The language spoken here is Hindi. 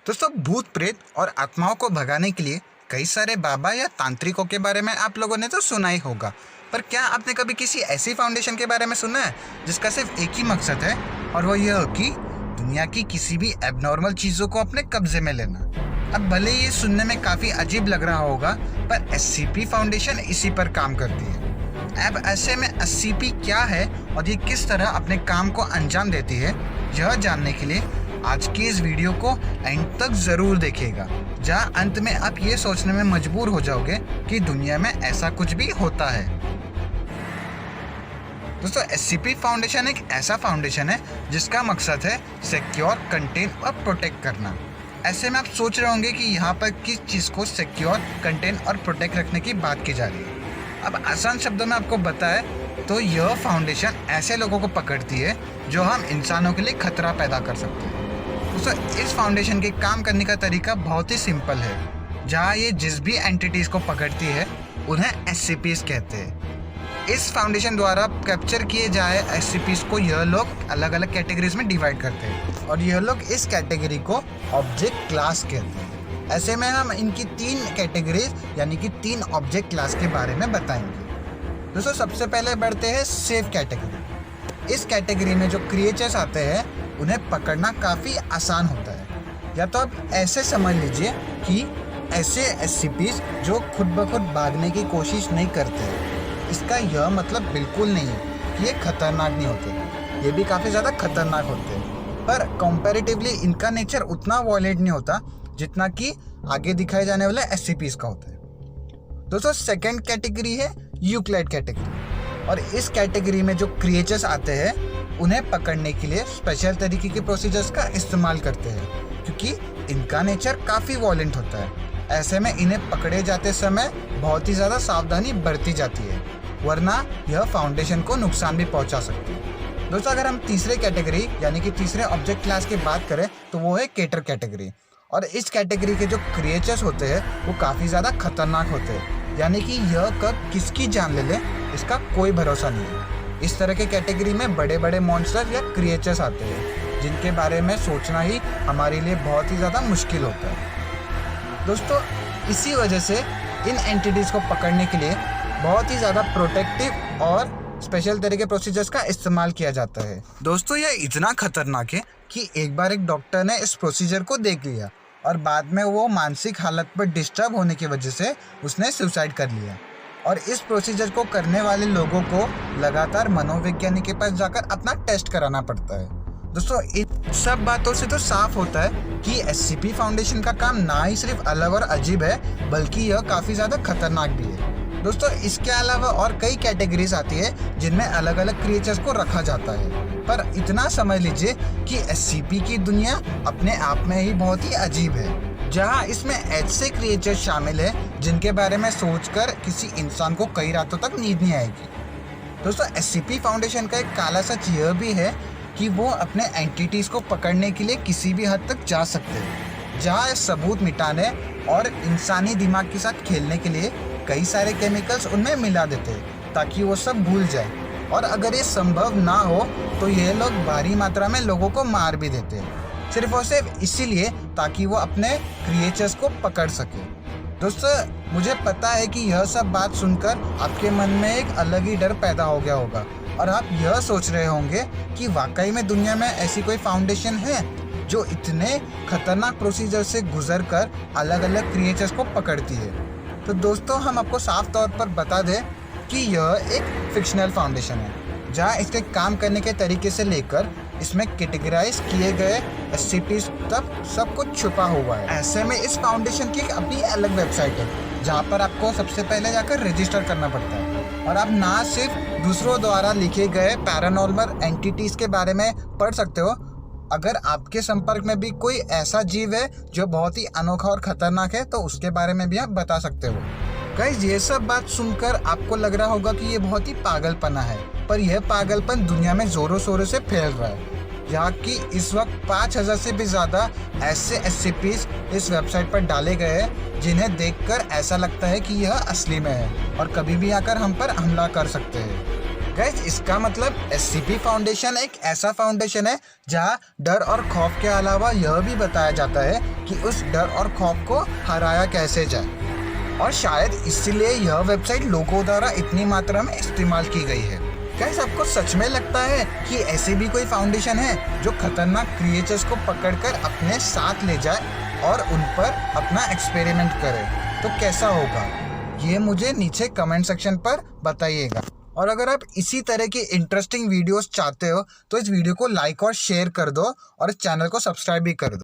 दोस्तों, भूत प्रेत और आत्माओं को भगाने के लिए कई सारे बाबा या तांत्रिकों के बारे में आप लोगों ने तो सुना ही होगा। पर क्या आपने कभी किसी ऐसी फाउंडेशन के बारे में सुना है जिसका सिर्फ एक ही मकसद है और वो यह कि दुनिया की किसी भी एबनॉर्मल चीज़ों को अपने कब्जे में लेना। अब भले ये सुनने में काफ़ी अजीब लग रहा होगा, पर एससीपी फाउंडेशन इसी पर काम करती है। अब ऐसे में एससीपी क्या है और ये किस तरह अपने काम को अंजाम देती है, यह जानने के लिए आज की इस वीडियो को एंड तक ज़रूर देखिएगा, जहाँ अंत में आप ये सोचने में मजबूर हो जाओगे कि दुनिया में ऐसा कुछ भी होता है। दोस्तों, एससीपी फाउंडेशन एक ऐसा फाउंडेशन है जिसका मकसद है सिक्योर, कंटेन और प्रोटेक्ट करना। ऐसे में आप सोच रहे होंगे कि यहाँ पर किस चीज़ को सिक्योर, कंटेन और प्रोटेक्ट रखने की बात की जा रही है। अब आसान शब्दों में आपको बताएं तो यह फाउंडेशन ऐसे लोगों को पकड़ती है जो हम इंसानों के लिए खतरा पैदा कर सकते हैं। दोस्तों, इस फाउंडेशन के काम करने का तरीका बहुत ही सिंपल है। जहाँ ये जिस भी एंटिटीज़ को पकड़ती है उन्हें एससीपीज़ कहते हैं। इस फाउंडेशन द्वारा कैप्चर किए जाए एससीपीज़ को यह लोग अलग अलग कैटेगरीज में डिवाइड करते हैं और यह लोग इस कैटेगरी को ऑब्जेक्ट क्लास कहते हैं। ऐसे में हम इनकी 3 कैटेगरीज यानी कि 3 ऑब्जेक्ट क्लास के बारे में बताएंगे। दोस्तों, सबसे पहले बढ़ते हैं सेफ कैटेगरी। इस कैटेगरी में जो क्रिएचर्स आते हैं उन्हें पकड़ना काफ़ी आसान होता है। या तो आप ऐसे समझ लीजिए कि ऐसे एससीपीज़ जो खुद ब खुद भागने की कोशिश नहीं करते। इसका यह मतलब बिल्कुल नहीं है कि ये खतरनाक नहीं होते, ये भी काफ़ी ज़्यादा खतरनाक होते हैं, पर कंपैरेटिवली इनका नेचर उतना वॉयलेंट नहीं होता जितना कि आगे दिखाए जाने वाले एससीपीज़ का होता है। दोस्तों, सेकंड कैटेगरी है यूक्लाइड कैटेगरी, और इस कैटेगरी में जो क्रिएचर्स आते हैं उन्हें पकड़ने के लिए स्पेशल तरीके के प्रोसीजर्स का इस्तेमाल करते हैं, क्योंकि इनका नेचर काफ़ी वॉयलेंट होता है। ऐसे में इन्हें पकड़े जाते समय बहुत ही ज़्यादा सावधानी बरती जाती है, वरना यह फाउंडेशन को नुकसान भी पहुंचा सकती है। दोस्तों, अगर हम तीसरे कैटेगरी यानी कि तीसरे ऑब्जेक्ट क्लास की बात करें तो वो है केटर कैटेगरी, और इस कैटेगरी के जो क्रिएचर्स होते हैं वो काफ़ी ज़्यादा खतरनाक होते हैं, यानी कि यह कब किसकी जान ले ले इसका कोई भरोसा नहीं है। इस तरह के कैटेगरी में बड़े बड़े मॉन्स्टर या क्रिएचर्स आते हैं जिनके बारे में सोचना ही हमारे लिए बहुत ही ज़्यादा मुश्किल होता है। दोस्तों, इसी वजह से इन एंटिटीज़ को पकड़ने के लिए बहुत ही ज़्यादा प्रोटेक्टिव और स्पेशल तरह के प्रोसीजर्स का इस्तेमाल किया जाता है। दोस्तों, यह इतना खतरनाक है कि एक बार एक डॉक्टर ने इस प्रोसीजर को देख लिया और बाद में वो मानसिक हालत पर डिस्टर्ब होने की वजह से उसने सुसाइड कर लिया। और इस प्रोसीजर को करने वाले लोगों को लगातार मनोवैज्ञानिक के पास जाकर अपना टेस्ट कराना पड़ता है। दोस्तों, इन सब बातों से तो साफ होता है कि एससीपी फाउंडेशन का काम ना ही सिर्फ अलग और अजीब है, बल्कि यह काफ़ी ज़्यादा खतरनाक भी है। दोस्तों, इसके अलावा और कई कैटेगरीज आती है जिनमें अलग अलग क्रिएचर्स को रखा जाता है, पर इतना समझ लीजिए कि एससीपी की दुनिया अपने आप में ही बहुत ही अजीब है, जहाँ इसमें ऐसे क्रिएचर्स शामिल है जिनके बारे में सोचकर किसी इंसान को कई रातों तक नींद नहीं आएगी। दोस्तों, एससीपी फाउंडेशन का एक काला सच यह भी है कि वो अपने एंटिटीज़ को पकड़ने के लिए किसी भी हद तक जा सकते हैं, जहाँ सबूत मिटाने और इंसानी दिमाग के साथ खेलने के लिए कई सारे केमिकल्स उनमें मिला देते हैं ताकि वो सब भूल जाए। और अगर ये संभव ना हो तो ये लोग भारी मात्रा में लोगों को मार भी देते हैं, सिर्फ और सिर्फ इसीलिए ताकि वो अपने क्रिएचर्स को पकड़ सके। दोस्तों, मुझे पता है कि यह सब बात सुनकर आपके मन में एक अलग ही डर पैदा हो गया होगा और आप यह सोच रहे होंगे कि वाकई में दुनिया में ऐसी कोई फाउंडेशन है जो इतने खतरनाक प्रोसीजर से गुजरकर अलग अलग क्रिएचर्स को पकड़ती है। तो दोस्तों, हम आपको साफ तौर पर बता दें कि यह एक फिक्शनल फाउंडेशन है, जहाँ इसके काम करने के तरीके से लेकर इसमें कैटेगराइज किए गए एससीपीज़ तक सब कुछ छुपा हुआ है। ऐसे में इस फाउंडेशन की अपनी अलग वेबसाइट है जहाँ पर आपको सबसे पहले जाकर रजिस्टर करना पड़ता है, और आप ना सिर्फ दूसरों द्वारा लिखे गए पैरानॉर्मल एंटिटीज़ के बारे में पढ़ सकते हो, अगर आपके संपर्क में भी कोई ऐसा जीव है जो बहुत ही अनोखा और ख़तरनाक है तो उसके बारे में भी आप बता सकते हो। गाइस, ये सब बात सुनकर आपको लग रहा होगा कि ये बहुत ही पागलपना है, पर यह पागलपन दुनिया में ज़ोरों शोरों से फैल रहा है, जहाँ कि इस वक्त 5000 से भी ज़्यादा ऐसे एससीपीज़ इस वेबसाइट पर डाले गए हैं जिन्हें देखकर ऐसा लगता है कि यह असली में है और कभी भी आकर हम पर हमला कर सकते हैं। गाइस इसका मतलब SCP फाउंडेशन एक ऐसा फाउंडेशन है जहां डर और खौफ के अलावा यह भी बताया जाता है कि उस डर और खौफ को हराया कैसे जाए, और शायद इसलिए यह वेबसाइट लोगों द्वारा इतनी मात्रा में इस्तेमाल की गई है। गाइस आपको सच में लगता है कि ऐसे भी कोई फाउंडेशन है जो खतरनाक क्रिएचर्स को पकड़कर अपने साथ ले जाए और उन पर अपना एक्सपेरिमेंट करे? तो कैसा होगा ये मुझे नीचे कमेंट सेक्शन पर बताइएगा। और अगर आप इसी तरह की इंटरेस्टिंग वीडियोस चाहते हो तो इस वीडियो को लाइक और शेयर कर दो और इस चैनल को सब्सक्राइब भी कर दो।